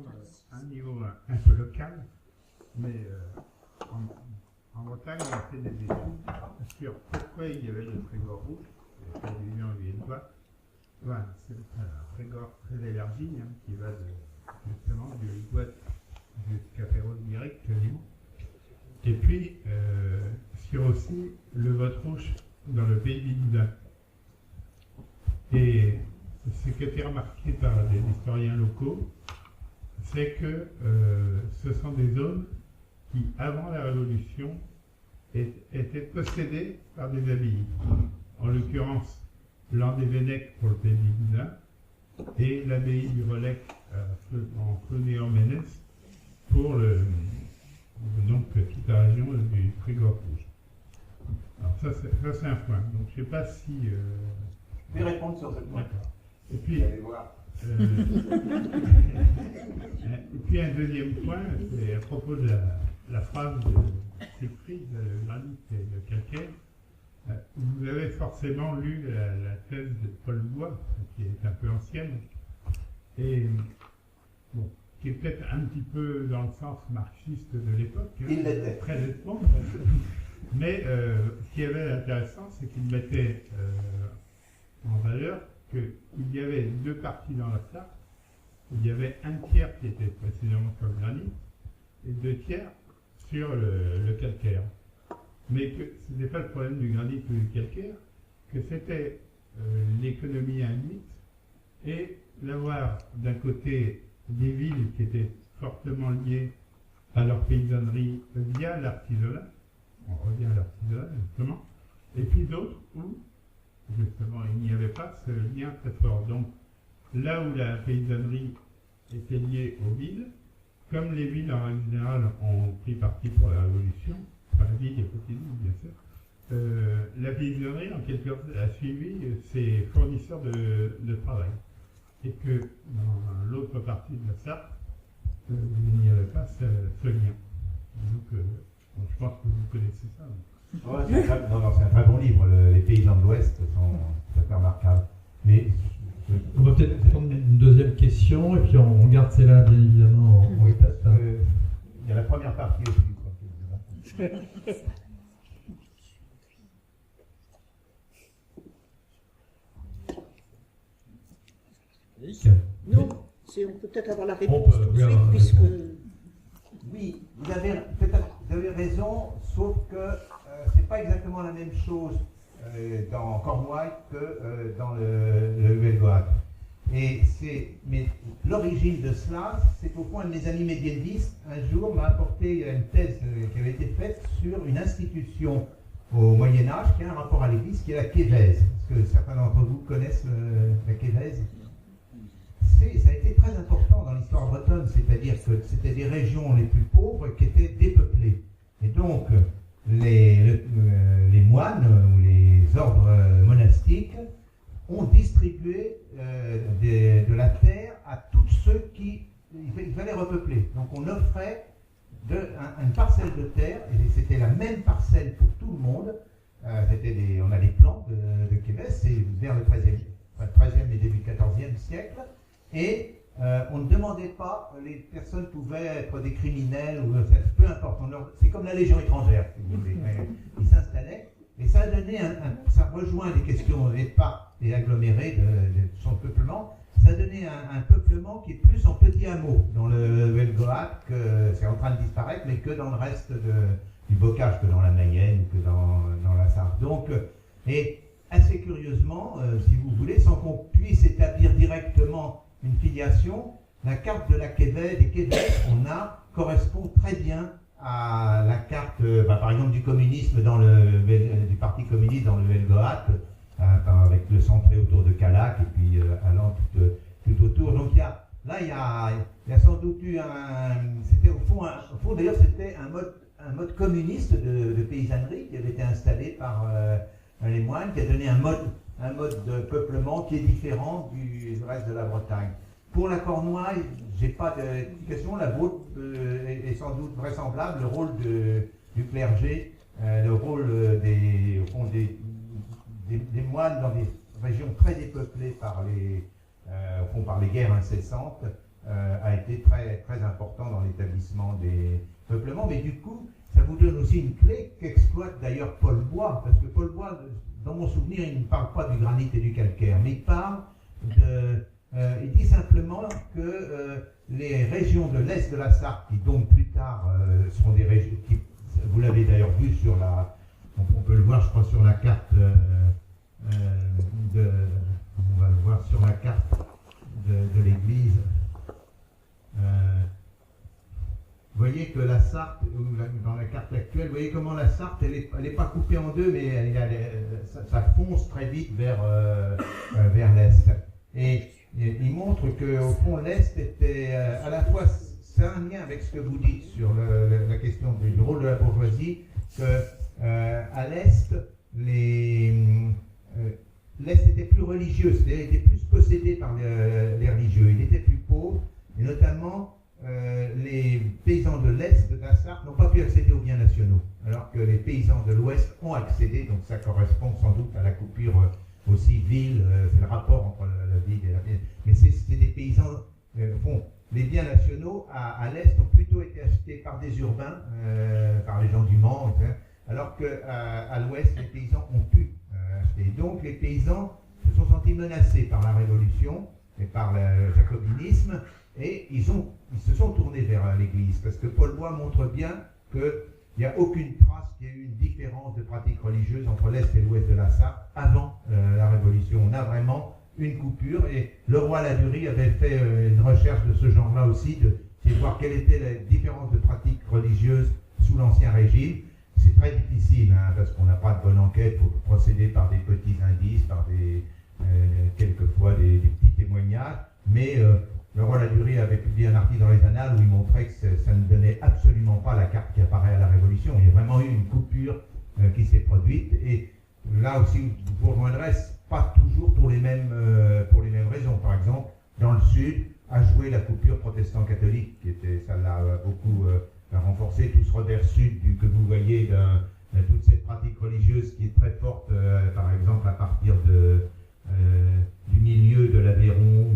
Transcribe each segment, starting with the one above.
prendre un niveau un peu local, mais en Bretagne, on a fait des études sur pourquoi il y avait le Trégor rouge, le pavillon viennois. Voilà, c'est un Trégor très élargi, hein, qui va justement du Higuette jusqu'à Perros-Guirec, et puis sur aussi le Vote-Rouge dans le pays d'Isla. Et ce qui a été remarqué par des historiens locaux, c'est que ce sont des zones qui, avant la Révolution, étaient possédées par des abbayes. En l'occurrence, Landévennec pour le pays d'Isla et l'abbaye du Relec en Flonay-en-Ménès pour donc toute la région du Trégor rouge. Alors ça c'est un point. Donc je ne sais pas si... Je vais répondre sur ce point. Et puis, voir. et puis un deuxième point, c'est à propos de la phrase de Siegfried, le granit et le calcaire. Vous avez forcément lu la thèse de Paul Bois, qui est un peu ancienne, et bon, qui est peut-être un petit peu dans le sens marxiste de l'époque. Il l'était. Très nettement. Mais ce qui avait intéressant, c'est qu'il mettait en valeur qu'il y avait deux parties dans la Sarthe. Il y avait un tiers qui était précisément sur le granit et deux tiers sur le calcaire. Mais que ce n'était pas le problème du granit ou du calcaire, que c'était l'économie induite et l'avoir d'un côté des villes qui étaient fortement liées à leur paysannerie via l'artisanat, on revient à l'artisanat justement, et puis d'autres où justement il n'y avait pas ce lien très fort. Donc là où la paysannerie était liée aux villes, comme les villes en règle générale ont pris parti pour la Révolution, enfin la ville et petites villes bien sûr, la paysannerie en quelque sorte a suivi ses fournisseurs de travail. Et que dans l'autre partie de la Sarthe, il n'y avait pas ce lien. Donc bon, je pense que vous connaissez ça. Ouais, c'est un très bon livre, Les paysans de l'Ouest sont tout à fait remarquables. Mais on va peut-être prendre une deuxième question et puis on garde celle-là bien évidemment en tête. Il y a la première partie aussi. Non, on peut peut-être avoir la réponse tout de suite, puisque... Oui, vous avez raison, sauf que c'est pas exactement la même chose dans Cornouailles que dans le Huelgoat. Mais l'origine de cela, c'est au point de mes amis médiévistes, un jour m'a apporté une thèse qui avait été faite sur une institution au Moyen-Âge qui a un rapport à l'Église, qui est la Kévèse. Est-ce que certains d'entre vous connaissent la Kévèse? Ça a été très important dans l'histoire bretonne, c'est-à-dire que c'était des régions les plus pauvres qui étaient dépeuplées. Et donc, les moines ou les ordres monastiques ont distribué de la terre à tous ceux qui il fallait repeupler. Donc on offrait une parcelle de terre, et c'était la même parcelle pour tout le monde. On a des plans de Québec, c'est vers le 13e et début 14e siècle. Et on ne demandait pas, les personnes pouvaient être des criminels, ou peu importe, c'est comme la Légion étrangère, si vous voulez. Ils s'installaient, et ça a donné ça rejoint les questions des parcs et agglomérés de son peuplement, ça a donné un peuplement qui est plus en petits hameaux, dans le Huelgoat, que c'est en train de disparaître, mais que dans le reste du bocage, que dans la Mayenne, que dans la Sarthe. Donc, et assez curieusement, si vous voulez, sans qu'on puisse établir directement une filiation, la carte de la Kévèse, des Kévèses qu'on a, correspond très bien à la carte, par exemple, du communisme du parti communiste dans le Huelgoat, avec le centré autour de Calac et puis allant tout autour. Donc il y a sans doute eu c'était au fond d'ailleurs c'était un mode communiste de paysannerie qui avait été installé par les moines, qui a donné un mode de peuplement qui est différent du reste de la Bretagne. Pour la Cornouaille, je n'ai pas d'explication. La vôtre est sans doute vraisemblable. Le rôle du clergé, le rôle des moines dans des régions très dépeuplées par les guerres incessantes, a été très, très important dans l'établissement des peuplements. Mais du coup, ça vous donne aussi une clé qu'exploite d'ailleurs Paul Bois, parce que Paul Bois, dans mon souvenir, il ne parle pas du granit et du calcaire, mais il parle il dit simplement que les régions de l'est de la Sarthe, qui donc plus tard seront des régions, vous l'avez d'ailleurs vu sur la, on peut le voir je crois sur la carte on va le voir sur la carte de l'église. Vous voyez que la Sarthe, dans la carte actuelle, vous voyez comment la Sarthe, elle n'est pas coupée en deux, mais ça fonce très vite vers l'est. Et il montre qu'au fond, l'est était à la fois, c'est un lien avec ce que vous dites sur la question du rôle de la bourgeoisie, qu'à l'est, l'est était plus religieux, c'est-à-dire était plus possédé par les religieux, il était plus pauvre, et notamment les paysans de l'Est de la Sarthe n'ont pas pu accéder aux biens nationaux, alors que les paysans de l'Ouest ont accédé, donc ça correspond sans doute à la coupure aussi ville, c'est le rapport entre la ville et la ville. Mais c'est des paysans, les biens nationaux à l'Est ont plutôt été achetés par des urbains, par les gens du Mans, etc., alors qu'à l'Ouest, les paysans ont pu acheter. Donc les paysans se sont sentis menacés par la Révolution et par le jacobinisme, et ils se sont tournés vers l'Église, parce que Paul Bois montre bien qu'il n'y a aucune trace qu'il y ait eu une différence de pratique religieuse entre l'Est et l'Ouest de la Sarthe avant la Révolution. On a vraiment une coupure, et le roi Ladurie avait fait une recherche de ce genre-là aussi, de voir quelle était la différence de pratique religieuse sous l'Ancien Régime. C'est très difficile, parce qu'on n'a pas de bonne enquête, il faut procéder par des petits indices, par quelquefois des petits témoignages, mais le roi Ladurie avait publié un article dans les Annales où il montrait que ça ne donnait absolument pas la carte qui apparaît à la Révolution. Il y a vraiment eu une coupure qui s'est produite, et là aussi, vous rejoindrez, pas toujours pour les mêmes raisons. Par exemple, dans le Sud, a joué la coupure protestant-catholique, ça l'a beaucoup renforcé, tout ce revers sud que vous voyez de toute cette pratique religieuse qui est très forte, par exemple à partir du milieu de l'Aveyron,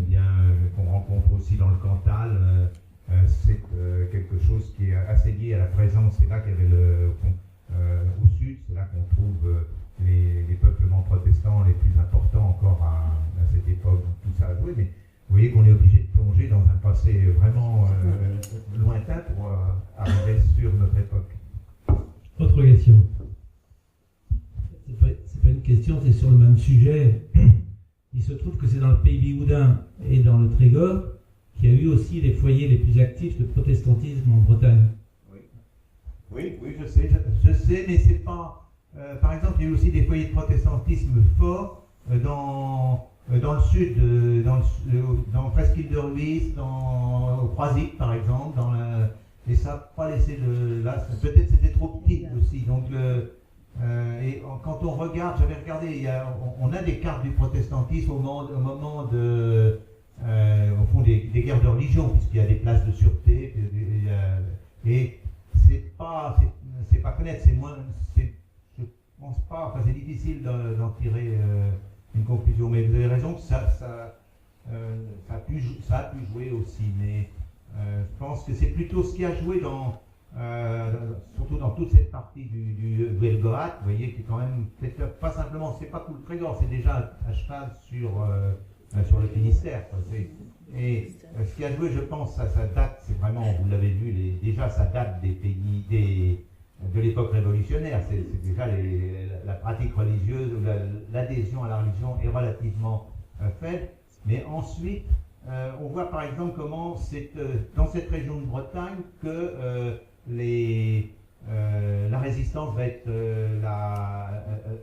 qu'on rencontre aussi dans le Cantal. C'est quelque chose qui est assez lié à la présence. C'est là qu'il y avait au sud, c'est là qu'on trouve les peuplements protestants les plus importants encore à cette époque. Tout ça a joué, mais vous voyez qu'on est obligé de plonger dans un passé vraiment lointain pour arriver sur notre époque. Autre question. C'est pas une question, c'est sur le même sujet. Il se trouve que c'est dans le Pays Bigoudin et dans le Trégor qu'il y a eu aussi les foyers les plus actifs de protestantisme en Bretagne. Oui, je sais, mais c'est pas... par exemple, il y a eu aussi des foyers de protestantisme forts dans le sud, dans Presqu'île de Ruisse, au Croisic par exemple, et ça n'a pas laissé là, peut-être c'était trop petit aussi. Donc, et quand on regarde, j'avais regardé, on a des cartes du protestantisme au moment au fond des guerres de religion, puisqu'il y a des places de sûreté, et c'est pas connaître, c'est moins, je pense pas, enfin c'est difficile d'en tirer une conclusion, mais vous avez raison que ça a pu jouer aussi, mais je pense que c'est plutôt ce qui a joué surtout dans toute cette partie du Belgorat, vous voyez, qui est quand même, pas simplement, c'est pas tout le Trégor, c'est déjà à cheval sur le Finistère, quoi. Et ce qui a joué, je pense, ça date, c'est vraiment, vous l'avez vu, déjà ça date des pays, de l'époque révolutionnaire, c'est déjà la pratique religieuse, l'adhésion à la religion est relativement faible, mais ensuite, on voit par exemple comment c'est dans cette région de Bretagne que la résistance va être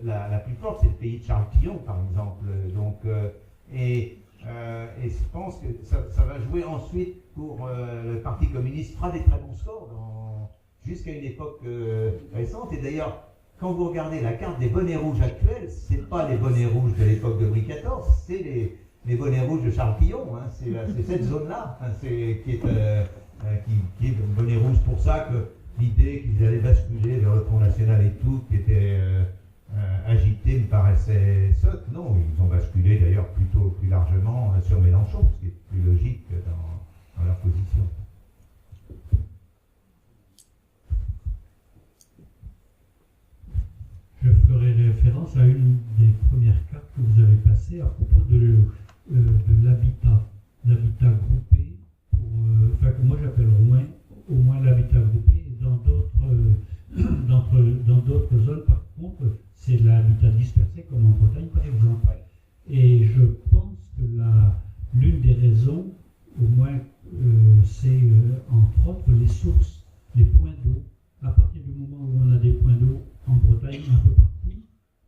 la plus forte, c'est le pays de Charles Quillon par exemple. Donc, et je pense que ça va jouer ensuite pour le Parti communiste, fera des très bons scores jusqu'à une époque récente. Et d'ailleurs, quand vous regardez la carte des bonnets rouges actuels, c'est pas les bonnets rouges de l'époque de Louis XIV, c'est les bonnets rouges de Charles Quillon. Hein, c'est cette zone-là qui est bonnet rouge, pour ça que l'idée qu'ils allaient basculer vers le Front National et tout, qui était agité, me paraissait sotte. Non, ils ont basculé d'ailleurs plutôt plus largement sur Mélenchon, ce qui est plus logique pense à une des premières cartes que vous avez passées à propos de l'habitat groupé, que moi j'appelle au moins l'habitat groupé. Et dans d'autres zones, par contre, c'est l'habitat dispersé, comme en Bretagne par exemple. Et je pense que l'une des raisons, au moins, c'est entre autres les sources, les points d'eau. À partir du moment où on a des points d'eau en Bretagne, un peu partout,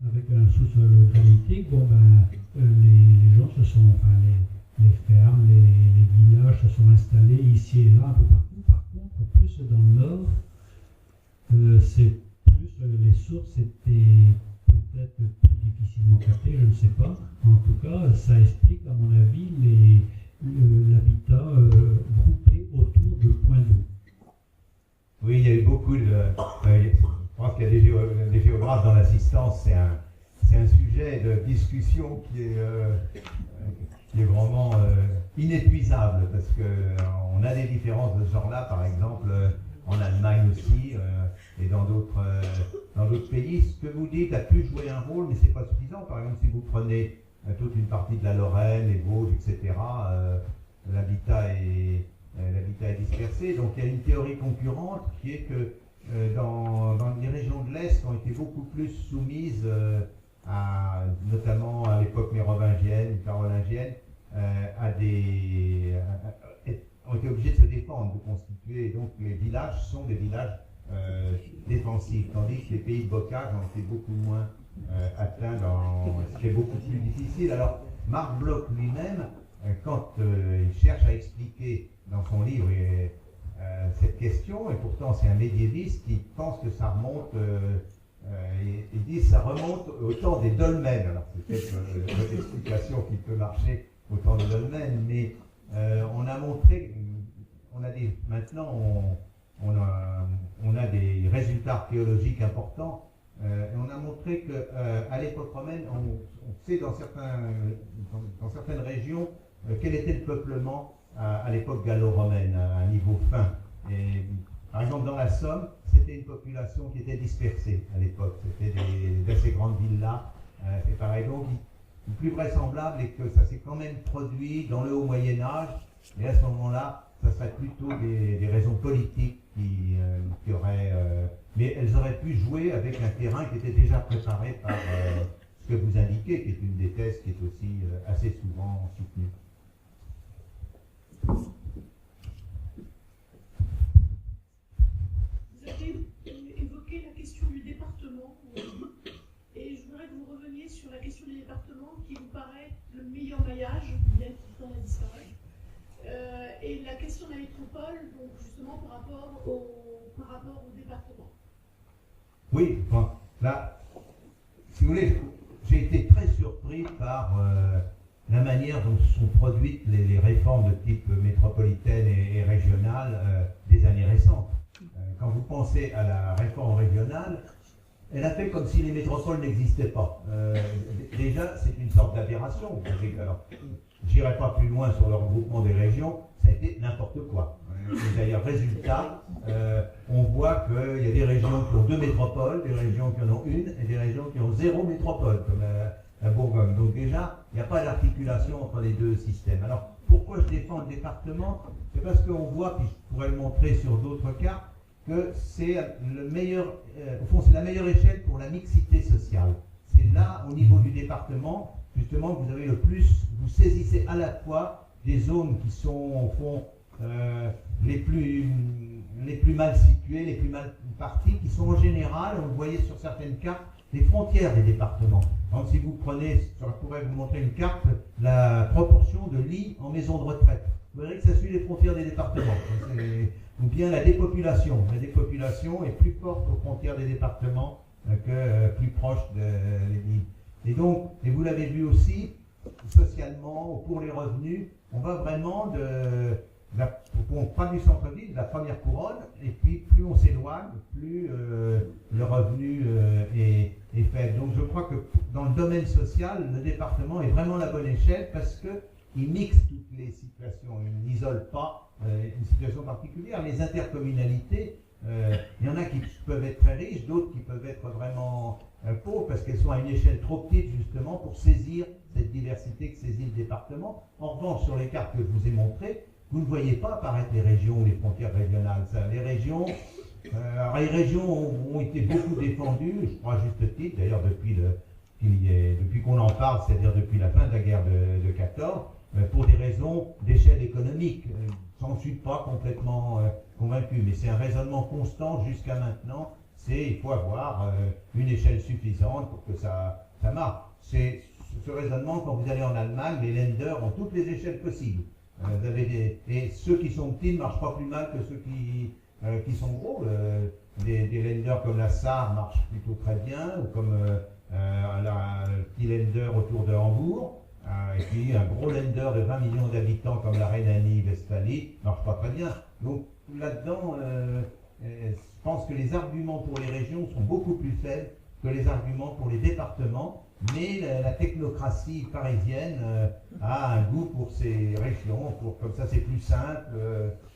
avec un sous-sol granité, les gens se sont, les fermes, les villages se sont installés ici et là, un peu partout. Par contre, plus dans le nord, c'est plus les sources étaient peut-être plus difficilement captées, je ne sais pas. En tout cas, ça explique, à mon avis, l'habitat groupé autour de points d'eau. Oui, il y a eu beaucoup de... je pense qu'il y a des géographes dans l'assistance. C'est un sujet de discussion qui est vraiment inépuisable, parce qu'on a des différences de ce genre-là, par exemple, en Allemagne aussi, et dans d'autres pays. Ce que vous dites a pu jouer un rôle, mais ce n'est pas suffisant. Par exemple, si vous prenez toute une partie de la Lorraine, les Vosges, etc., l'habitat est dispersé. Donc il y a une théorie concurrente qui est que dans les régions de l'Est, qui ont été beaucoup plus soumises, notamment à l'époque mérovingienne, carolingienne, ont été obligés de se défendre, de constituer. Donc les villages sont des villages défensifs, tandis que les pays de bocage ont été beaucoup moins atteints, ce qui est beaucoup plus difficile. Alors Marc Bloch lui-même, quand il cherche à expliquer dans son livre cette question, et pourtant c'est un médiéviste qui pense que ça remonte, il dit que ça remonte au temps des dolmens. Alors c'est peut-être votre explication qui peut marcher au temps des dolmens, mais on a montré, maintenant on a des résultats archéologiques importants, et on a montré qu'à l'époque romaine, on sait dans certaines régions quel était le peuplement à l'époque gallo-romaine, à un niveau fin. Et, par exemple, dans la Somme, c'était une population qui était dispersée à l'époque. C'était d'assez grandes villes-là. C'est pareil. Donc, le plus vraisemblable est que ça s'est quand même produit dans le haut Moyen-Âge. Et à ce moment-là, ça serait plutôt des raisons politiques qui auraient... mais elles auraient pu jouer avec un terrain qui était déjà préparé par ce que vous indiquez, qui est une des thèses qui est aussi assez souvent soutenue. Vous avez évoqué la question du département, et je voudrais que vous reveniez sur la question du département qui vous paraît le meilleur maillage, bien qu'il tend à disparaître, et la question de la métropole, donc justement par rapport au département. Oui, bon, là, si vous voulez, j'ai été très surpris par la manière dont sont produites les réformes de type métropolitaine et régionale des années récentes. Quand vous pensez à la réforme régionale, elle a fait comme si les métropoles n'existaient pas. Déjà, c'est une sorte d'aberration. Alors, j'irai pas plus loin sur le regroupement des régions, ça a été n'importe quoi. D'ailleurs, résultat, on voit qu'il y a des régions qui ont 2 métropoles, des régions qui en ont 1, et des régions qui ont 0 métropole, comme la Bourgogne. Donc déjà, il n'y a pas d'articulation entre les deux systèmes. Alors, pourquoi je défends le département? C'est parce qu'on voit, puis je pourrais le montrer sur d'autres cartes, que c'est le meilleur, au fond, c'est la meilleure échelle pour la mixité sociale. C'est là, au niveau du département, justement, que vous avez le plus, vous saisissez à la fois des zones qui sont, au fond, les plus mal situées, les plus mal parties, qui sont en général, on le voyait sur certaines cartes, les frontières des départements. Donc, si vous prenez, je pourrais vous montrer une carte, la proportion de lits en maison de retraite. Vous verrez que ça suit les frontières des départements. Ou bien la dépopulation. La dépopulation est plus forte aux frontières des départements que plus proche des villes. Et donc, et vous l'avez vu aussi, socialement, ou pour les revenus, on va vraiment pas du centre-ville, de la première couronne, et puis plus on s'éloigne, plus le revenu est faible. Donc je crois que dans le domaine social, le département est vraiment la bonne échelle parce qu'il mixe toutes les situations, il n'isole pas une situation particulière. Les intercommunalités, il y en a qui peuvent être très riches, d'autres qui peuvent être vraiment pauvres parce qu'elles sont à une échelle trop petite justement pour saisir cette diversité que saisit le département. En revanche, sur les cartes que je vous ai montrées, vous ne voyez pas apparaître les régions ou les frontières régionales. Ça, les régions ont été beaucoup défendues, je crois à juste titre, d'ailleurs depuis qu'on en parle, c'est-à-dire depuis la fin de la guerre de 14, pour des raisons d'échelle économique. J'en suis pas complètement convaincu, mais c'est un raisonnement constant jusqu'à maintenant. Il faut avoir une échelle suffisante pour que ça marche. C'est ce raisonnement, quand vous allez en Allemagne, les lenders ont toutes les échelles possibles. Vous avez et ceux qui sont petits ne marchent pas plus mal que ceux qui sont gros. Des lenders comme la Sarre marchent plutôt très bien, ou comme le petit lender autour de Hambourg. Et puis un gros lender de 20 millions d'habitants comme la Rhénanie-Westphalie ne marche pas très bien. Donc là-dedans, je pense que les arguments pour les régions sont beaucoup plus faibles que les arguments pour les départements, mais la technocratie parisienne a un goût pour ces régions, comme ça c'est plus simple,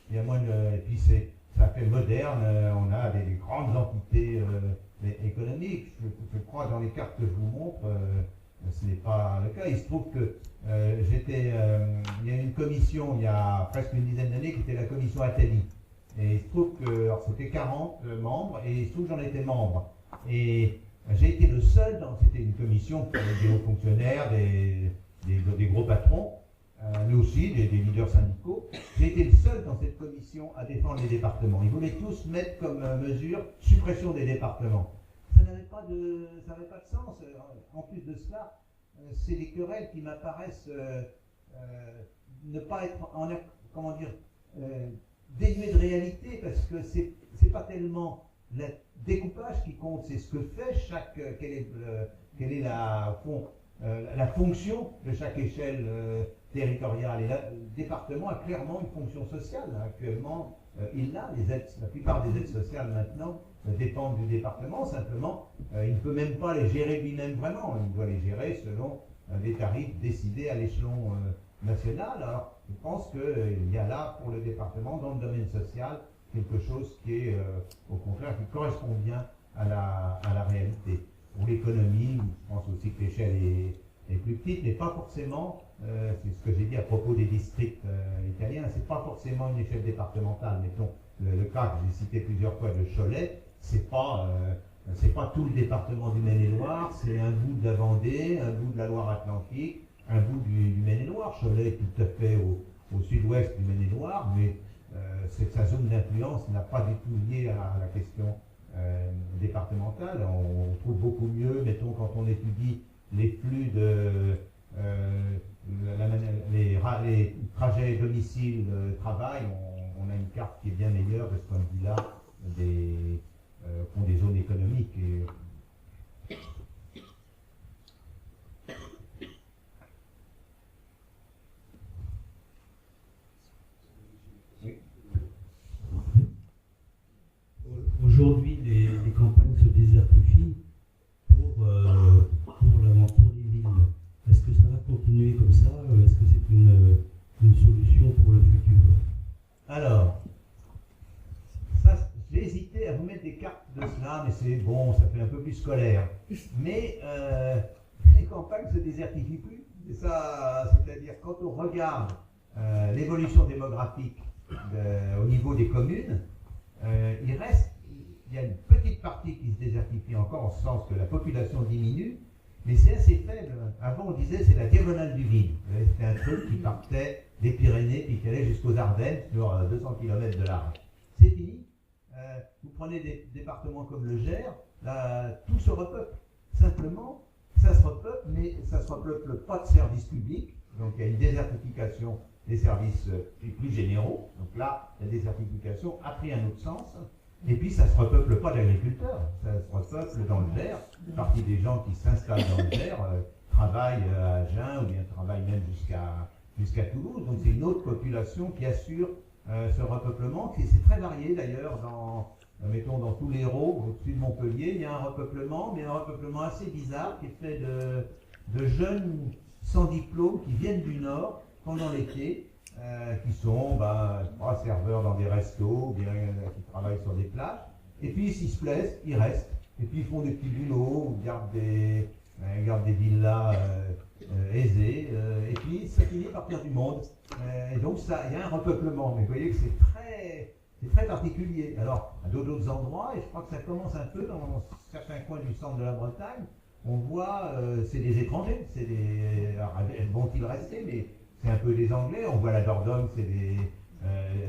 il y a moins et puis ça fait moderne, on a des grandes entités économiques. Je crois dans les cartes que je vous montre, ce n'est pas le cas. Il se trouve que il y a une commission il y a presque une dizaine d'années qui était la commission Attali. Et il se trouve que c'était 40 membres et il se trouve que j'en étais membre. Et j'ai été le seul, c'était une commission pour des hauts fonctionnaires, des gros patrons, mais aussi des leaders syndicaux. J'ai été le seul dans cette commission à défendre les départements. Ils voulaient tous mettre comme mesure suppression des départements. Ça n'avait pas de sens. En plus de cela, c'est des querelles qui m'apparaissent ne pas être dénuées de réalité, parce que c'est pas tellement le découpage qui compte, c'est ce que fait quelle est la fonction de chaque échelle territoriale. Et là, le département a clairement une fonction sociale. Actuellement, la plupart des aides sociales maintenant dépendent du département. Simplement, il ne peut même pas les gérer lui-même vraiment. Il doit les gérer selon des tarifs décidés à l'échelon national. Alors, je pense qu'il y a là, pour le département, dans le domaine social, quelque chose qui est, au contraire, qui correspond bien à la réalité. Pour l'économie, je pense aussi que l'échelle est plus petite, mais pas forcément, c'est ce que j'ai dit à propos des districts italiens, c'est pas forcément une échelle départementale. Mettons, le cas que j'ai cité plusieurs fois de Cholet, c'est pas tout le département du Maine-et-Loire, c'est un bout de la Vendée, un bout de la Loire-Atlantique, un bout du Maine-et-Loire. Cholet est tout à fait au sud-ouest du Maine-et-Loire, mais sa zone d'influence n'a pas du tout lié à la question départementale. On trouve beaucoup mieux, mettons, quand on étudie les flux les trajets domicile-travail, on a une carte qui est bien meilleure de ce point de vue-là pour des zones économiques. Aujourd'hui, les campagnes se désertifient pour les villes. Est-ce que ça va continuer comme ça? Est-ce que c'est une solution pour le futur? Alors, ça, j'ai hésité à vous mettre des cartes de cela, mais c'est bon, ça fait un peu plus scolaire. Mais les campagnes se désertifient plus. C'est-à-dire quand on regarde l'évolution démographique au niveau des communes, il y a une petite partie qui se désertifie encore, en ce sens que la population diminue, mais c'est assez faible. Avant, on disait c'est la diagonale du vide. C'était un truc qui partait des Pyrénées et qui allait jusqu'aux Ardennes, sur 200 km de large. C'est fini. Vous prenez des départements comme le Gers, là, tout se repeuple. Simplement, ça se repeuple, mais ça se repeuple pas de services publics. Donc il y a une désertification des services plus généraux. Donc là, la désertification a pris un autre sens. Et puis ça ne se repeuple pas d'agriculteurs, ça se repeuple dans le Gers. Une partie des gens qui s'installent dans le Gers travaillent à Agen ou bien travaillent même jusqu'à Toulouse. Donc c'est une autre population qui assure ce repeuplement. C'est très varié d'ailleurs mettons dans tous les l'Hérault, au-dessus de Montpellier, il y a un repeuplement, mais un repeuplement assez bizarre qui est fait de jeunes sans diplôme qui viennent du Nord pendant l'été, qui sont serveurs dans des restos, bien qui travaillent sur des plages, et puis s'ils se plaisent, ils restent. et puis ils font des petits boulots, ils gardent des villas aisées, et puis ça finit par perdre du monde. Et donc il y a un repeuplement, mais vous voyez que c'est très particulier. Alors, à d'autres endroits, et je crois que ça commence un peu dans certains coins du centre de la Bretagne, on voit, c'est des étrangers, alors, vont-ils rester, mais c'est un peu des Anglais. On voit la Dordogne, c'est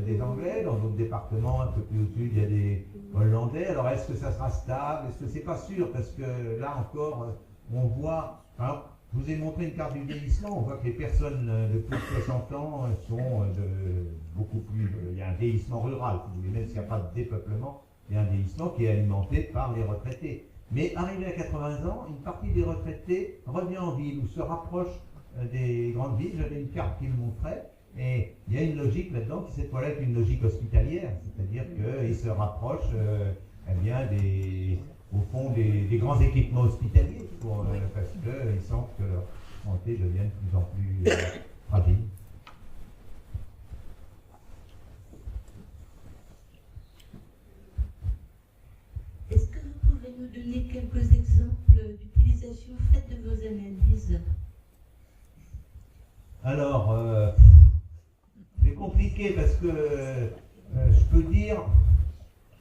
des Anglais. Dans d'autres départements, un peu plus au sud, il y a des Hollandais. Alors, est-ce que ça sera stable? Est-ce que c'est pas sûr? Parce que là encore, on voit. Alors, je vous ai montré une carte du vieillissement. On voit que les personnes de plus de 60 ans sont beaucoup plus. Il y a un vieillissement rural, si vous voulez, même s'il n'y a pas de dépeuplement, il y a un vieillissement qui est alimenté par les retraités. Mais arrivé à 80 ans, une partie des retraités revient en ville ou se rapproche des grandes villes. J'avais une carte qui le montrait, et il y a une logique là-dedans qui cette fois-là est une logique hospitalière, c'est-à-dire qu'ils se rapprochent au fond des grands équipements hospitaliers parce qu'ils sentent que leur santé devient de plus en plus fragile. Est-ce que vous pouvez nous donner quelques exemples d'utilisation faite de vos analyses? Alors, c'est compliqué parce que je peux dire,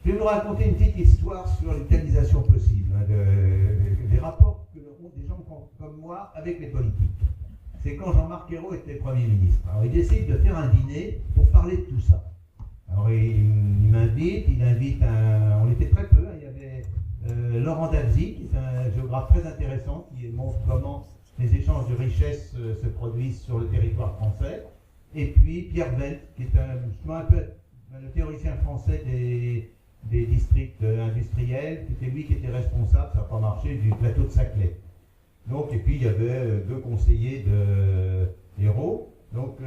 je vais vous raconter une petite histoire sur l'utilisation possible des rapports que ont des gens comme moi avec les politiques. C'est quand Jean-Marc Ayrault était Premier ministre. Alors il décide de faire un dîner pour parler de tout ça. Alors il invite on était très peu, il y avait Laurent Davezy, qui est un géographe très intéressant, qui montre comment les échanges de richesses se produisent sur le territoire français, et puis Pierre Velt, qui est un peu le théoricien français des districts industriels, c'était lui qui était responsable, ça n'a pas marché, du plateau de Saclay. Donc, et puis il y avait deux conseillers de Ayrault. Donc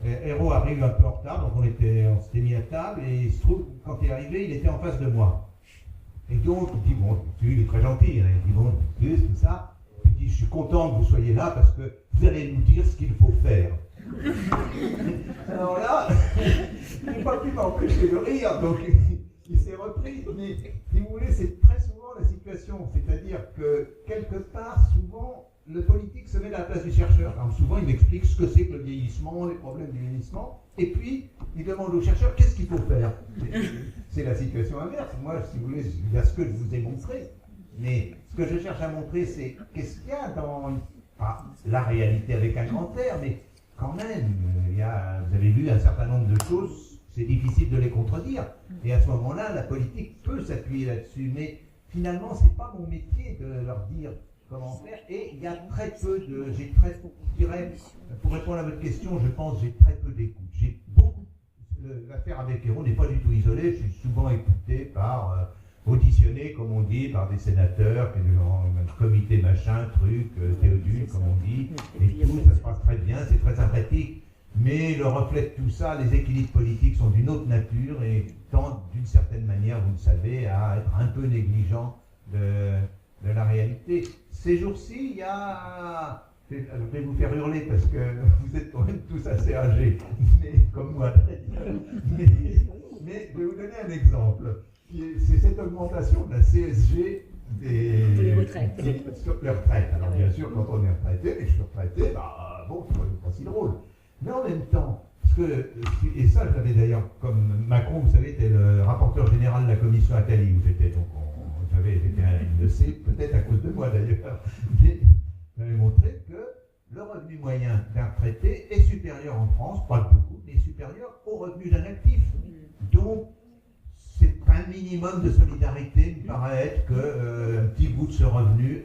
Ayrault arrive un peu en retard, donc on s'était mis à table, et il se trouve, quand il est arrivé, il était en face de moi. Et donc il dit, bon, il est très gentil, hein, il dit, bon, tout ça. Il dit, je suis content que vous soyez là parce que vous allez nous dire ce qu'il faut faire. Alors là, il n'a pas pu m'empêcher de rire, donc il s'est repris. Mais si vous voulez, c'est très souvent la situation. C'est-à-dire que quelque part, souvent, le politique se met à la place du chercheur. Alors souvent, il m'explique ce que c'est que le vieillissement, les problèmes du vieillissement, et puis il demande au chercheur qu'est-ce qu'il faut faire. C'est la situation inverse. Moi, si vous voulez, il y a ce que je vous ai montré. Mais ce que je cherche à montrer, c'est qu'est-ce qu'il y a dans la réalité avec un grand R, mais quand même, vous avez vu un certain nombre de choses, c'est difficile de les contredire. Et à ce moment-là, la politique peut s'appuyer là-dessus, mais finalement, c'est pas mon métier de leur dire comment faire. Et il y a très peu je dirais, pour répondre à votre question, je pense j'ai très peu d'écoute. J'ai beaucoup. L'affaire avec Ayrault n'est pas du tout isolée. Je suis souvent écouté auditionné, comme on dit, par des sénateurs, un comité machin, truc, Théodule, comme on dit, et tout, ça se passe très bien, c'est très sympathique, mais le reflet de tout ça, les équilibres politiques sont d'une autre nature et tendent, d'une certaine manière, vous le savez, à être un peu négligents de la réalité. Ces jours-ci, il y a... Je vais vous faire hurler parce que vous êtes quand même tous assez âgés, mais, comme moi, mais je vais vous donner un exemple. C'est cette augmentation de la CSG des retraites. Sur les retraites. Alors bien sûr, quand on est retraité, et je suis retraité, bon, c'est pas si drôle. Mais en même temps, et ça je l'avais d'ailleurs, comme Macron, vous savez, était le rapporteur général de la commission Attali où j'étais, donc j'étais un de ces, peut-être à cause de moi d'ailleurs, mais j'avais montré que le revenu moyen d'un retraité est supérieur en France, pas beaucoup, mais supérieur au revenu d'un actif. Donc, c'est un minimum de solidarité, me paraît être qu'un petit bout de ce revenu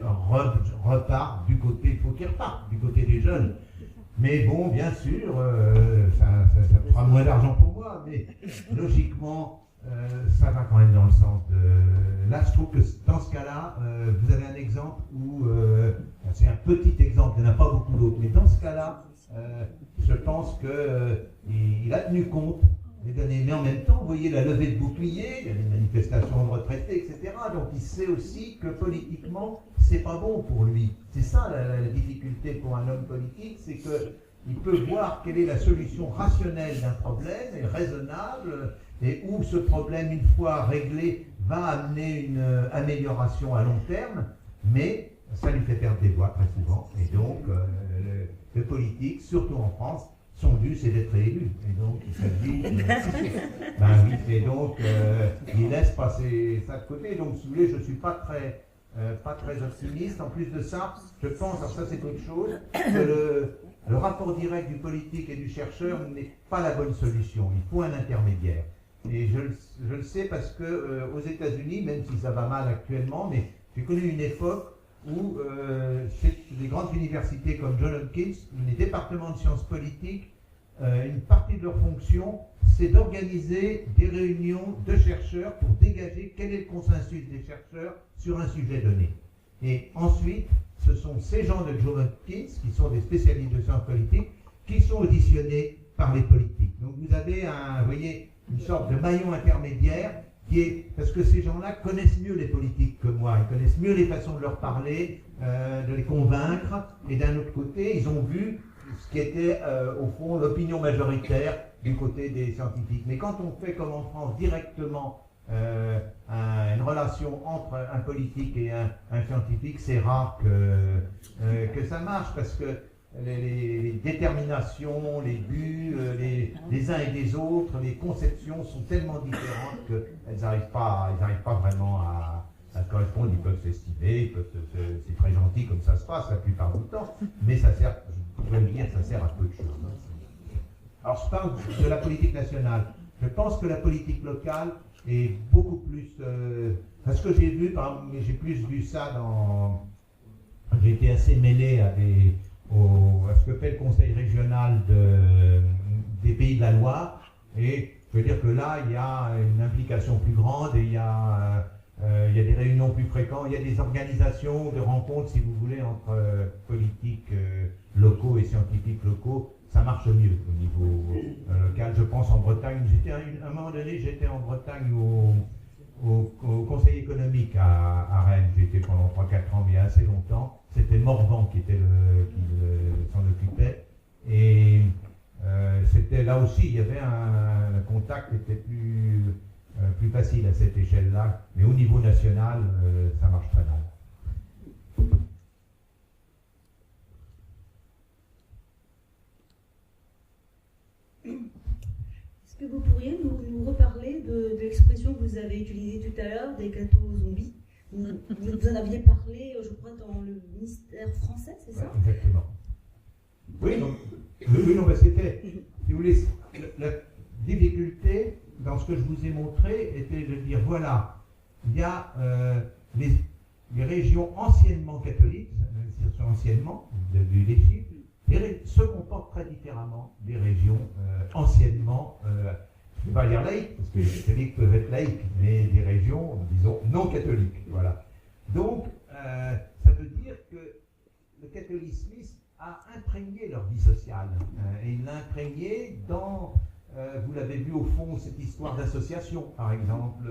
repart du côté, il faut qu'il reparte du côté des jeunes. Mais bon, bien sûr, ça fera moins d'argent pour moi, mais logiquement, ça va quand même dans le sens de... Là, je trouve que dans ce cas-là, vous avez un exemple où, c'est un petit exemple, il n'y en a pas beaucoup d'autres, mais dans ce cas-là, je pense qu'il a tenu compte des données. Mais en même temps, vous voyez la levée de boucliers, il y a des manifestations de retraités, etc. Donc il sait aussi que politiquement, c'est pas bon pour lui. C'est ça la difficulté pour un homme politique, c'est que il peut voir quelle est la solution rationnelle d'un problème et raisonnable, et où ce problème, une fois réglé, va amener une amélioration à long terme, mais ça lui fait perdre des voix très souvent. Et donc, les politiques, surtout en France, son but c'est d'être élu. Et donc, il s'agit ben oui, et donc, il laisse passer ça de côté. Donc, si vous voulez, je ne suis pas très optimiste. En plus de ça, je pense, alors ça c'est autre chose, que le rapport direct du politique et du chercheur n'est pas la bonne solution. Il faut un intermédiaire. Et je le sais parce que aux États-Unis, même si ça va mal actuellement, mais j'ai connu une époque où chez les grandes universités comme John Hopkins, les départements de sciences politiques, une partie de leur fonction, c'est d'organiser des réunions de chercheurs pour dégager quel est le consensus des chercheurs sur un sujet donné. Et ensuite, ce sont ces gens de John Hopkins, qui sont des spécialistes de sciences politiques, qui sont auditionnés par les politiques. Donc vous avez vous voyez, une sorte de maillon intermédiaire qui est, parce que ces gens-là connaissent mieux les politiques que moi, ils connaissent mieux les façons de leur parler, de les convaincre, et d'un autre côté, ils ont vu ce qui était au fond l'opinion majoritaire du côté des scientifiques. Mais quand on fait comme en France directement une relation entre un politique et un scientifique, c'est rare que ça marche, parce que les déterminations, les buts des uns et des autres, les conceptions sont tellement différentes qu'elles n'arrivent pas vraiment à correspondre. Ils peuvent s'estimer, c'est très gentil comme ça se passe la plupart du temps, mais ça sert, je pourrais le dire, ça sert à peu de choses. Alors je parle de la politique nationale. Je pense que la politique locale est beaucoup plus... parce que j'ai vu, mais j'ai plus vu ça dans... J'ai été assez mêlé à ce que fait le conseil régional des Pays de la Loire, et je veux dire que là, il y a une implication plus grande, et il y a des réunions plus fréquentes, il y a des organisations de rencontres, si vous voulez, entre politiques locaux et scientifiques locaux. Ça marche mieux au niveau local. Je pense en Bretagne, à un moment donné, j'étais en Bretagne au Conseil économique à Rennes. J'étais pendant 3-4 ans, mais il y a assez longtemps. C'était Morvan qui s'en occupait. Et c'était là aussi, il y avait un contact qui était plus facile à cette échelle-là. Mais au niveau national, ça marche très mal. Est-ce que vous pourriez nous reparler de l'expression que vous avez utilisée tout à l'heure, des gâteaux zombies? Vous en aviez parlé, je crois, dans le ministère français, c'est ça? Exactement. Oui, non, mais c'était, si vous voulez, la difficulté dans ce que je vous ai montré était de dire, voilà, il y a les régions anciennement catholiques, anciennement, vous avez vu les chiffres, se comportent très différemment des régions anciennement, je ne vais pas dire laïques, parce que les catholiques peuvent être laïques, mais des régions, disons, non catholiques. Voilà. Donc, ça veut dire que le catholicisme a imprégné leur vie sociale, et il l'a imprégné dans, vous l'avez vu au fond, cette histoire d'association, par exemple,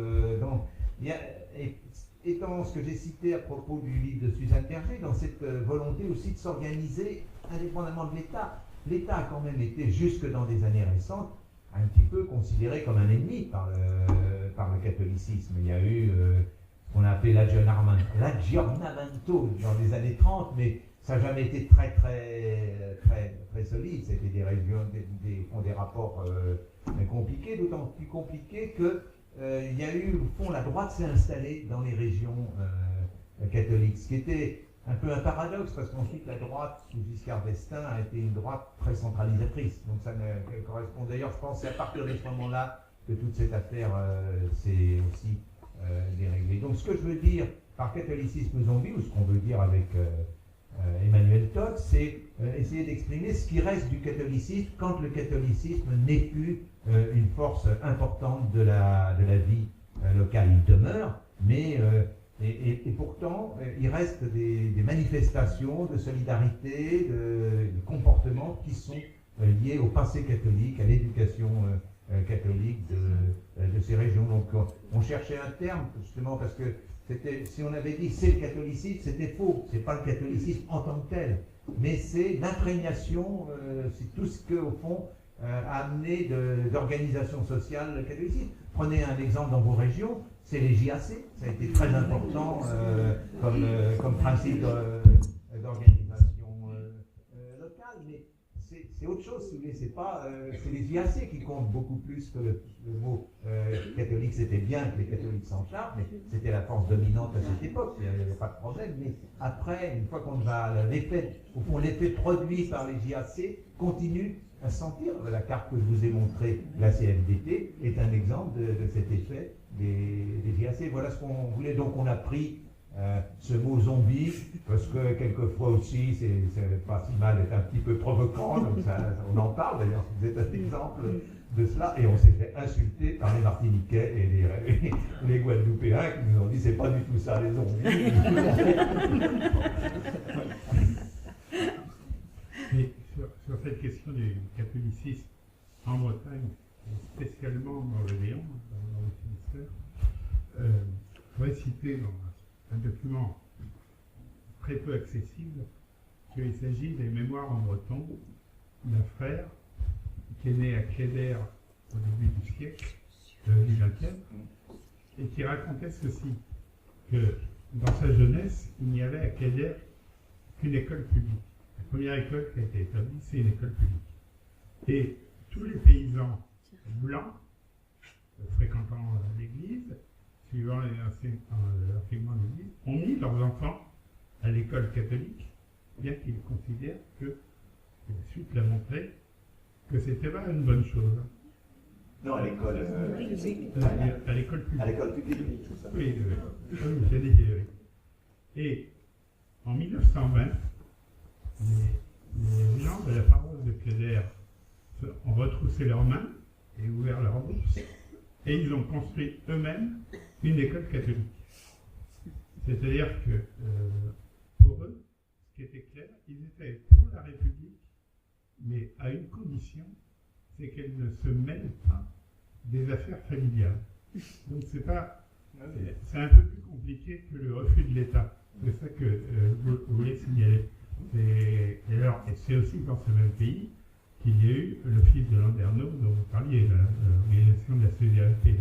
et dans ce que j'ai cité à propos du livre de Suzanne Berger, dans cette volonté aussi de s'organiser indépendamment de l'État. L'État a quand même été, jusque dans des années récentes, un petit peu considéré comme un ennemi par le catholicisme. Il y a eu ce qu'on a appelé l'aggiornamento dans les années 30, mais ça n'a jamais été très solide. C'était des régions, des rapports compliqués, d'autant plus compliqués que il y a eu, au fond, la droite s'est installée dans les régions catholiques, ce qui était un peu un paradoxe, parce qu'ensuite la droite, sous Giscard d'Estaing, a été une droite très centralisatrice. Donc ça ne correspond, d'ailleurs, je pense, c'est à partir de ce moment-là que toute cette affaire s'est aussi déréglée. Donc ce que je veux dire par catholicisme zombie, ou ce qu'on veut dire avec Emmanuel Todd, c'est essayer d'exprimer ce qui reste du catholicisme quand le catholicisme n'est plus une force importante de la vie locale. Il demeure, mais et pourtant il reste des manifestations de solidarité, de comportements qui sont liés au passé catholique, à l'éducation catholique de ces régions. Donc on cherchait un terme justement parce que si on avait dit c'est le catholicisme, c'était faux. C'est pas le catholicisme en tant que tel. mais c'est l'imprégnation, c'est tout ce que, au fond, a amené d'organisation sociale catholique. Prenez un exemple dans vos régions, c'est les JAC, ça a été très important comme principe d'organisation locale, mais c'est autre chose, si vous voulez, c'est les JAC qui comptent beaucoup plus que le mot catholique. C'était bien que les catholiques s'en chargent, mais c'était la force dominante à cette époque, il n'y avait pas de problème. Mais après, une fois qu'on va l'effet produit par les JAC continue à se sentir. La carte que je vous ai montrée, la CFDT, est un exemple de cet effet des JAC. Voilà ce qu'on voulait. Donc on a pris ce mot zombie, parce que quelquefois aussi, c'est pas si mal d'être un petit peu provoquant, donc on en parle d'ailleurs, vous êtes un exemple de cela, et on s'est fait insulter par les Martiniquais et les Guadeloupéens qui nous ont dit c'est pas du tout ça les zombies. Mais sur cette question du catholicisme en Bretagne, et spécialement dans le Léon, dans le Finistère, je voudrais citer dans un document très peu accessible qu'il s'agit des mémoires en breton d'un frère qui est né à Cléder au début du siècle, du XXe, et qui racontait ceci, que dans sa jeunesse, il n'y avait à Cléder qu'une école publique. La première école qui a été établie, c'est une école publique. Et tous les paysans blancs, fréquentant l'église, suivant l'enseignement de l'Église, ont mis leurs enfants à l'école catholique, bien qu'ils considèrent que, et la suite l'a montré, que c'était pas une bonne chose. Non, à l'école à l'école publique. À l'école publique, tout ça. Oui, j'ai dit oui. Et en 1920, les gens de la paroisse de Cléder ont retroussé leurs mains et ouvert leurs bourses, et ils ont construit eux-mêmes une école catholique. C'est-à-dire que pour eux, ce qui était clair, ils étaient pour la République, mais à une condition, c'est qu'elle ne se mêle pas des affaires familiales. Donc c'est un peu plus compliqué que le refus de l'État. C'est ça que je voulais signaler. Et c'est aussi dans ce même pays qu'il y a eu l'office de Landerneau dont vous parliez, l'organisation de la solidarité.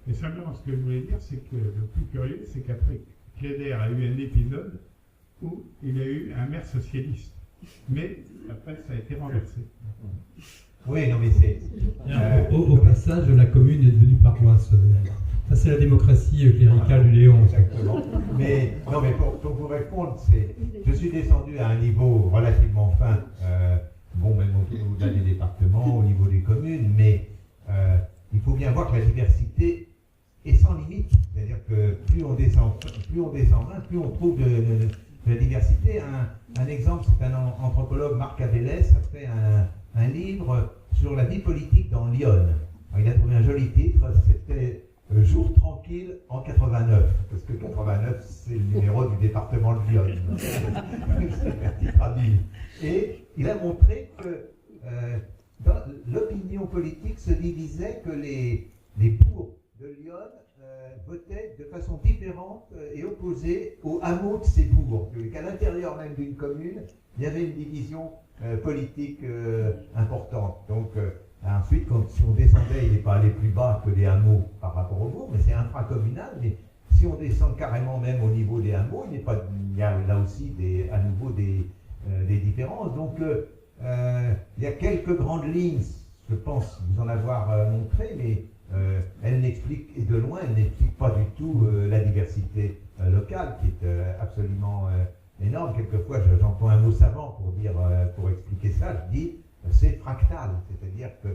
Mais simplement, ce que je voulais dire, c'est que le plus curieux, c'est qu'après, Cléder a eu un épisode où il a eu un maire socialiste. Mais après, ça a été renversé. Oui, non, mais c'est... Au passage, la commune est devenue paroisse. Ça, c'est la démocratie cléricale du Léon. Exactement. Mais pour vous répondre, je suis descendu à un niveau relativement fin, même au niveau des départements, au niveau des communes, mais il faut bien voir que la diversité est sans limite. C'est-à-dire que plus on descend loin, plus on trouve de la diversité. Un exemple, c'est un anthropologue, Marc Avellès, a fait un livre sur la vie politique dans l'Yonne. Il a trouvé un joli titre, c'était Jour tranquille en 89, parce que 89, c'est le numéro du département de l'Yonne. C'est un titre habile. Et il a montré que l'opinion politique se divisait, que les bourgs de l'Yonne votaient de façon différente et opposée aux hameaux de ces bourgs. Qu'à l'intérieur même d'une commune, il y avait une division politique importante. Donc ensuite, si on descendait, il n'est pas allé plus bas que les hameaux par rapport aux bourgs, mais c'est infracommunal. Mais si on descend carrément même au niveau des hameaux, il y a là aussi à nouveau des différences. Donc il y a quelques grandes lignes, je pense vous en avoir montré, mais elle n'explique, et de loin, elle n'explique pas du tout la diversité locale, qui est absolument énorme. Quelquefois, j'entends un mot savant pour expliquer ça. Je dis, c'est fractal, c'est-à-dire que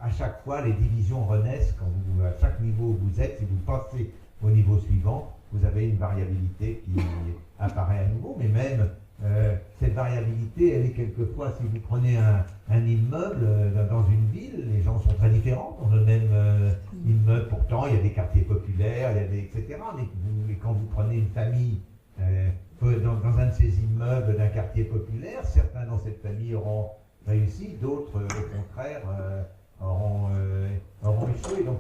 à chaque fois, les divisions renaissent à chaque niveau où vous êtes. Si vous passez au niveau suivant, vous avez une variabilité qui apparaît à nouveau, mais même cette variabilité, elle est quelquefois, si vous prenez un immeuble dans une ville, les gens sont très différents dans le même immeuble. Pourtant, il y a des quartiers populaires, etc. Mais quand vous prenez une famille dans un de ces immeubles d'un quartier populaire, certains dans cette famille auront réussi, d'autres, au contraire, auront échoué. Donc,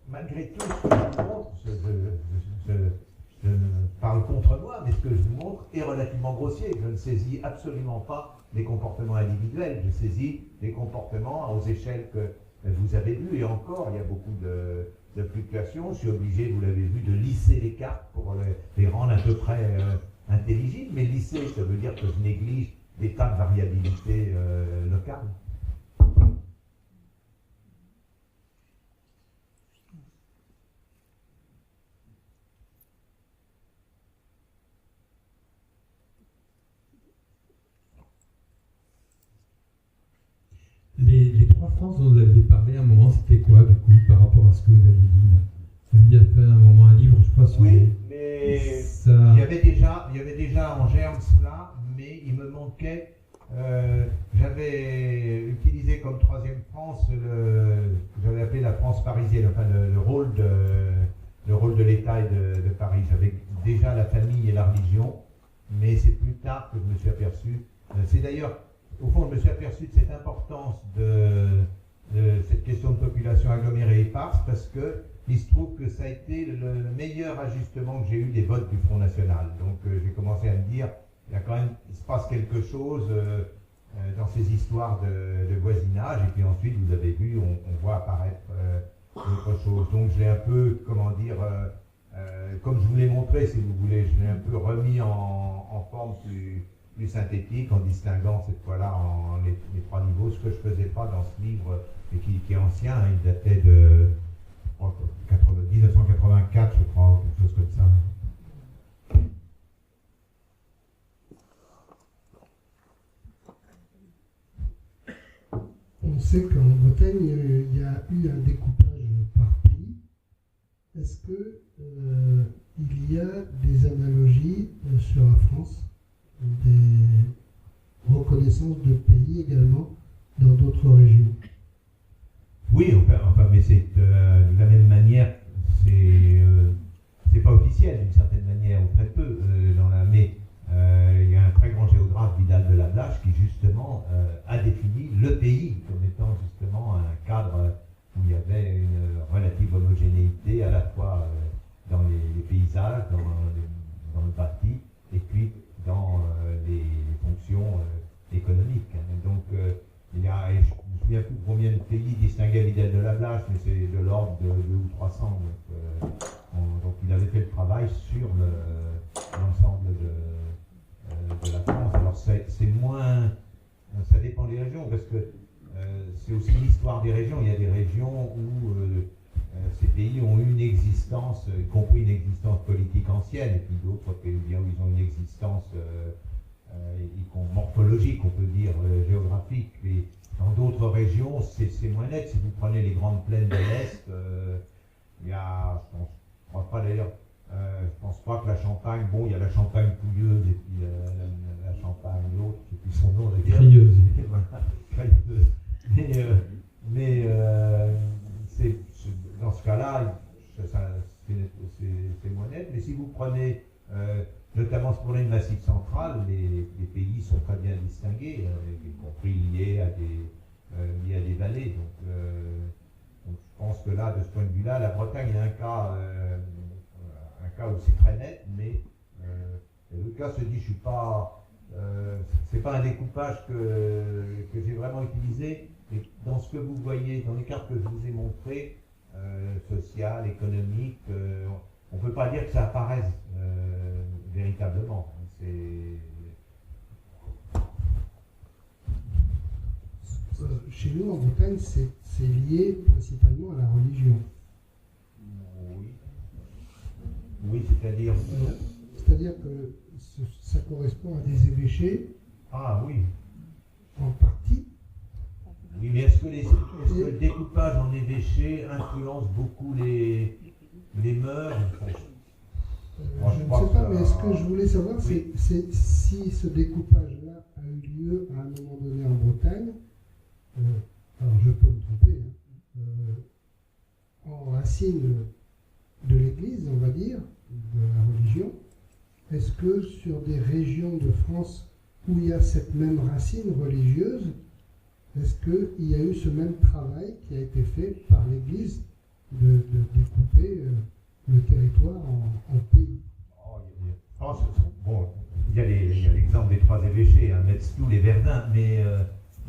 malgré tout, ce que je montre, parle contre moi, mais ce que je vous montre est relativement grossier. Je ne saisis absolument pas les comportements individuels, je saisis les comportements aux échelles que vous avez vues, et encore, il y a beaucoup de fluctuations. Je suis obligé, vous l'avez vu, de lisser les cartes pour les rendre à peu près intelligibles, mais lisser, ça veut dire que je néglige des tas de variabilités locales. Les trois France dont vous aviez parlé à un moment, c'était quoi, du coup, par rapport à ce que vous aviez dit là? Vous aviez fait à un moment un livre, je crois, sur... Oui, mais il y avait déjà en germe cela, mais il me manquait... j'avais utilisé comme troisième France ce que j'avais appelé la France parisienne, enfin le rôle de l'État et de Paris. J'avais déjà la famille et la religion, mais c'est plus tard que je me suis aperçu. C'est d'ailleurs... Au fond, je me suis aperçu de cette importance de cette question de population agglomérée éparse, parce qu'il se trouve que ça a été le meilleur ajustement que j'ai eu des votes du Front National. Donc j'ai commencé à me dire, il se passe quelque chose dans ces histoires de voisinage, et puis ensuite, vous avez vu, on voit apparaître autre chose. Donc je l'ai un peu, comment dire, comme je vous l'ai montré, si vous voulez, je l'ai un peu remis en forme plus synthétique, en distinguant cette fois-là les trois niveaux, ce que je ne faisais pas dans ce livre, et qui est ancien, hein, il datait de 1984, je crois, quelque chose comme ça. On sait qu'en Bretagne, il y a eu un découpage par pays. Est-ce qu'il y a des analogies sur la France, des reconnaissances de pays également dans d'autres régions? Oui, enfin, mais c'est de la même manière, c'est pas officiel d'une certaine manière, ou très peu, mais il y a un très grand géographe, Vidal de Lablache, qui justement a défini le pays comme étant justement un cadre où il y avait une relative homogénéité à la fois dans les paysages, dans le bâti, et puis dans les fonctions économiques. Donc, il y a, je ne me souviens plus combien de pays distinguaient Vidal de Lablache, mais c'est de l'ordre de 200 ou 300. Donc, il avait fait le travail sur l'ensemble de la France. Alors, c'est moins... Ça dépend des régions, parce que c'est aussi l'histoire des régions. Il y a des régions où ces pays ont eu une existence, y compris une existence politique ancienne, et puis d'autres pays où ils ont une existence morphologique, on peut dire, géographique. Et dans d'autres régions, c'est moins net. Si vous prenez les grandes plaines de l'Est, il y a, je pense pas d'ailleurs, je pense pas que la Champagne, bon, il y a la Champagne pouilleuse et puis la Champagne l'autre, je sais plus son nom d'ailleurs. Crieuse. Mais dans ce cas-là, c'est moins net. Mais si vous prenez notamment ce problème massif central, les pays sont très bien distingués, y compris liés à des vallées. Donc, je pense que là, de ce point de vue-là, la Bretagne est un cas où c'est très net, mais le cas se dit, je suis pas, c'est pas un découpage que j'ai vraiment utilisé. Et dans ce que vous voyez, dans les cartes que je vous ai montrées, sociales, économiques, on ne peut pas dire que ça apparaisse véritablement. Chez nous, en Bretagne, c'est lié principalement à la religion. Oui, c'est-à-dire... C'est-à-dire que ça correspond à des évêchés. Ah oui. En partie. Oui, mais est-ce que le découpage en évêchés influence beaucoup les mœurs? Je ne sais pas, mais ce que je voulais savoir, oui, c'est si ce découpage-là a eu lieu à un moment donné en Bretagne, alors je peux me tromper, en racine de l'Église, on va dire, de la religion, est-ce que sur des régions de France où il y a cette même racine religieuse, est-ce qu'il y a eu ce même travail qui a été fait par l'Église de découper le territoire en pays? Oh, il y a pense, bon, il y a l'exemple des trois évêchés, hein, Metztoul et Verdun, mais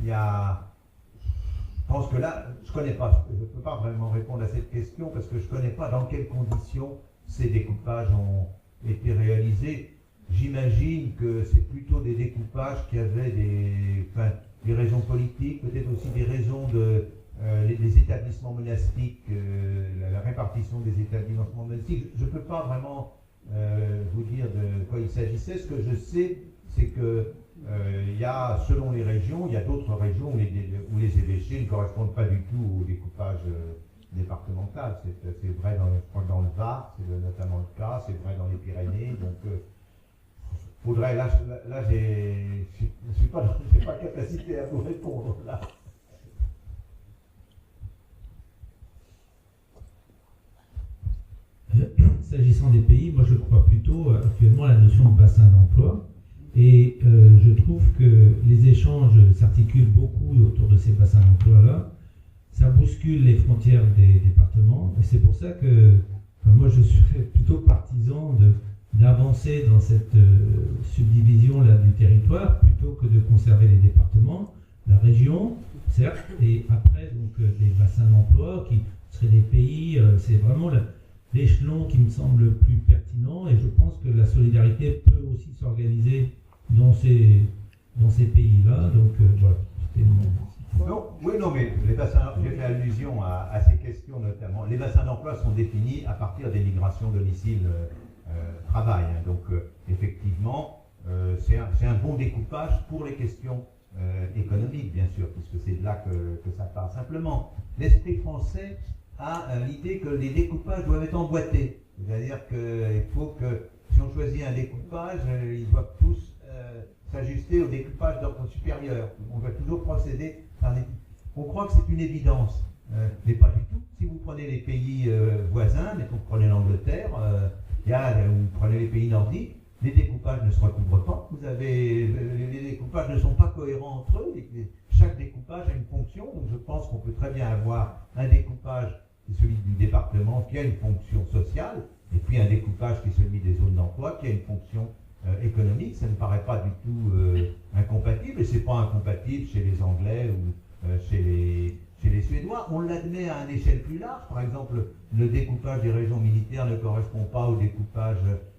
il y a... Je pense que là, je ne peux pas vraiment répondre à cette question parce que je ne connais pas dans quelles conditions ces découpages ont été réalisés. J'imagine que c'est plutôt des découpages qui avaient des raisons politiques, peut-être aussi des raisons des établissements monastiques, la répartition des établissements monastiques. Je ne peux pas vraiment vous dire de quoi il s'agissait. Ce que je sais, c'est que il y a, selon les régions, il y a d'autres régions où les évêchés ne correspondent pas du tout au découpage départemental. C'est vrai dans le Var, c'est notamment le cas, c'est vrai dans les Pyrénées. Donc, faudrait, là je n'ai pas capacité à vous répondre là. S'agissant des pays, moi je crois plutôt actuellement à la notion de bassin d'emploi. Et je trouve que les échanges s'articulent beaucoup autour de ces bassins d'emploi-là. Ça bouscule les frontières des départements. Et c'est pour ça que moi, je serais plutôt partisan d'avancer dans cette subdivision-là du territoire plutôt que de conserver les départements, la région, certes, et après donc des bassins d'emploi qui seraient des pays. C'est vraiment l'échelon qui me semble le plus pertinent. Et je pense que la solidarité peut aussi s'organiser dans ces pays-là, donc voilà, c'était non, mais les bassins, j'ai fait allusion à ces questions notamment. Les bassins d'emploi sont définis à partir des migrations domicile-travail. Donc, effectivement, c'est un bon découpage pour les questions économiques, bien sûr, puisque c'est de là que ça part. Simplement, l'esprit français a l'idée que les découpages doivent être emboîtés. C'est-à-dire qu'il faut que, si on choisit un découpage, ils doivent tous s'ajuster au découpage d'ordre supérieur. On doit toujours procéder par des... On croit que c'est une évidence, mais pas du tout. Si vous prenez les pays voisins, mettons que vous prenez l'Angleterre, vous prenez les pays nordiques, les découpages ne se recouvrent pas. Les découpages ne sont pas cohérents entre eux. Chaque découpage a une fonction, donc je pense qu'on peut très bien avoir un découpage qui est celui du département, qui a une fonction sociale, et puis un découpage qui est celui des zones d'emploi, qui a une fonction économique. Ça ne paraît pas du tout incompatible, et c'est pas incompatible chez les Anglais ou chez les Suédois. On l'admet à une échelle plus large. Par exemple, le découpage des régions militaires ne correspond pas au découpage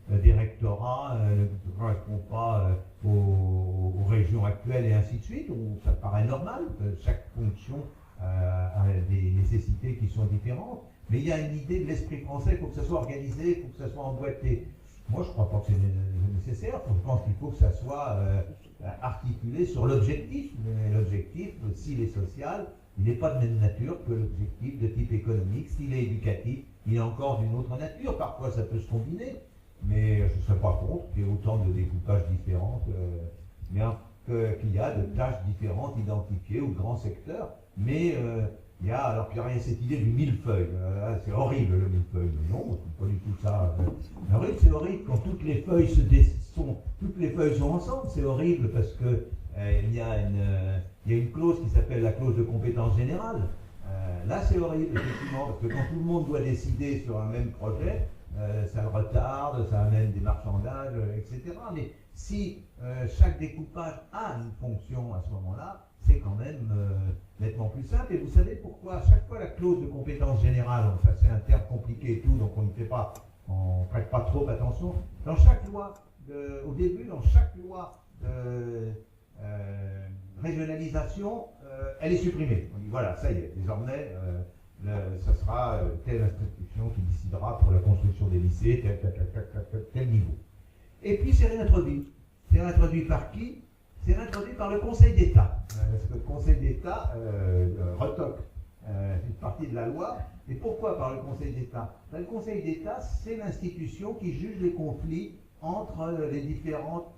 des rectorats, ne correspond pas aux régions actuelles et ainsi de suite. Ça paraît normal. Chaque fonction a des nécessités qui sont différentes. Mais il y a une idée de l'esprit français, il faut que ça soit organisé, il faut que ça soit emboîté. Moi, je ne crois pas que c'est nécessaire. Je pense qu'il faut que ça soit articulé sur l'objectif. Mais l'objectif, s'il est social, il n'est pas de même nature que l'objectif de type économique. S'il est éducatif, il est encore d'une autre nature. Parfois, ça peut se combiner. Mais je ne serais pas contre qu'il y ait autant de découpages différents qu'il y a de tâches différentes identifiées aux grands secteurs. Mais il y a rien cette idée du millefeuille. C'est horrible le millefeuille. Non, c'est pas du tout ça. C'est horrible quand toutes les feuilles sont ensemble. C'est horrible parce que il y a une clause qui s'appelle la clause de compétence générale. Là, c'est horrible, effectivement, parce que quand tout le monde doit décider sur un même projet, ça le retarde, ça amène des marchandages, etc. Mais si chaque découpage a une fonction à ce moment-là, c'est quand même nettement plus simple. Et vous savez pourquoi à chaque fois la clause de compétence générale, enfin c'est un terme compliqué et tout, donc on ne prête pas trop attention. Dans chaque loi, au début, dans chaque loi de régionalisation, elle est supprimée. On dit voilà, ça y est, désormais, ça sera telle institution qui décidera pour la construction des lycées, tel niveau. Et puis c'est réintroduit. C'est réintroduit par qui? C'est réintroduit par le Conseil d'État. Parce que le Conseil d'État retoque une partie de la loi. Et pourquoi par le Conseil d'État? Le Conseil d'État, c'est l'institution qui juge les conflits entre les différents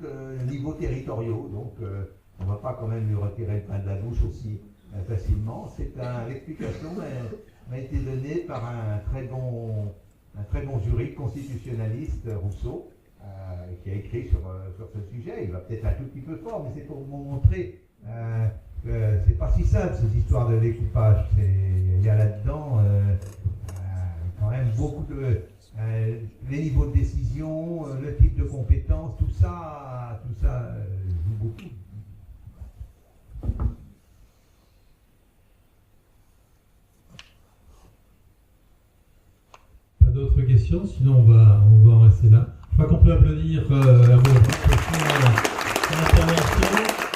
niveaux territoriaux. Donc on ne va pas quand même lui retirer le pain de la bouche aussi facilement. L'explication m'a été donnée par un très bon juriste constitutionnaliste, Rousseau, qui a écrit sur ce sujet. Il va peut-être un tout petit peu fort, mais c'est pour vous montrer que c'est pas si simple cette histoire de découpage. Il y a là-dedans quand même beaucoup de les niveaux de décision, le type de compétences. questions, sinon on va en rester là. Je crois qu'on peut applaudir à vos intervention.